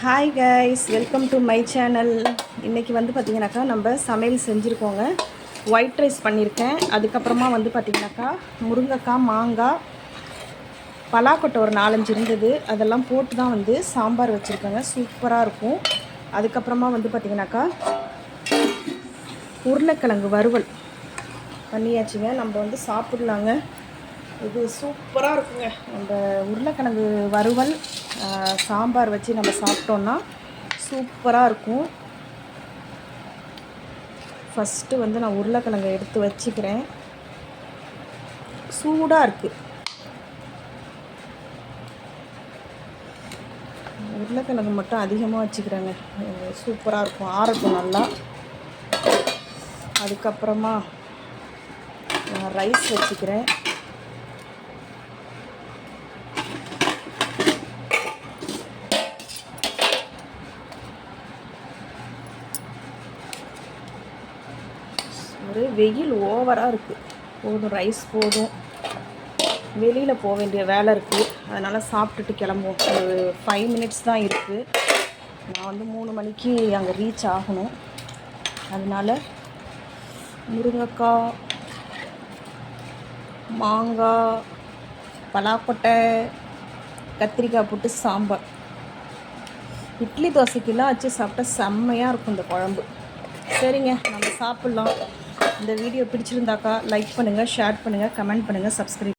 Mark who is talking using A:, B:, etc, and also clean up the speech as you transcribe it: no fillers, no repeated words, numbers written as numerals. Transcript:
A: Hi guys, welcome to my channel. இன்றைக்கி வந்து பார்த்திங்கனாக்கா நம்ம சமையல் செஞ்சுருக்கோங்க. ஒயிட் ரைஸ் பண்ணியிருக்கேன். அதுக்கப்புறமா வந்து பார்த்திங்கனாக்கா முருங்கைக்காய், மாங்காய், பலாக்கொட்டை ஒரு 4-5 இருந்தது. அதெல்லாம் போட்டு தான் வந்து சாம்பார் வச்சுருக்கேங்க. சூப்பராக இருக்கும். அதுக்கப்புறமா வந்து பார்த்திங்கனாக்கா உருளைக்கிழங்கு வறுவல் பண்ணியாச்சுங்க. நம்ம வந்து சாப்பிட்லாங்க. இது சூப்பராக இருக்குங்க. நம்ம உருளைக்கிழங்கு வறுவல் சாம்பார் வச்சு நம்ம சாப்பிட்டோன்னா சூப்பராக இருக்கும். ஃபஸ்ட்டு வந்து நான் உருளைக்கிழங்கை எடுத்து வச்சுக்கிறேன். சூடாக இருக்குது. உருளைக்கிழங்கு மட்டும் அதிகமாக வச்சுக்கிறேங்க. சூப்பராக இருக்கும். ஆறட்டும் நல்லா. அதுக்கப்புறமா நான் ரைஸ் வச்சுக்கிறேன். ஒரு வெயில் ஓவராக இருக்குது. போதும், ரைஸ் போதும். வெளியில் போக வேண்டிய வேலை இருக்குது. அதனால் சாப்பிட்டுட்டு கிளம்புவோம். ஒரு 5 மினிட்ஸ் தான் இருக்குது. நான் வந்து 3 மணிக்கு அங்கே ரீச் ஆகணும். அதனால் முருங்கைக்காய், மாங்காய், பலாக்கொட்டை, கத்திரிக்காய் போட்டு சாம்பார். இட்லி தோசைக்கெல்லாம் வச்சு சாப்பிட்டா செம்மையாக இருக்கும் இந்த குழம்பு. சரிங்க, நம்ம சாப்பிட்லாம். இந்த வீடியோ பிடிச்சிருந்தாக்கா லைக் பண்ணுங்கள், ஷேர் பண்ணுங்கள், கமெண்ட் பண்ணுங்கள், சப்ஸ்கிரைப்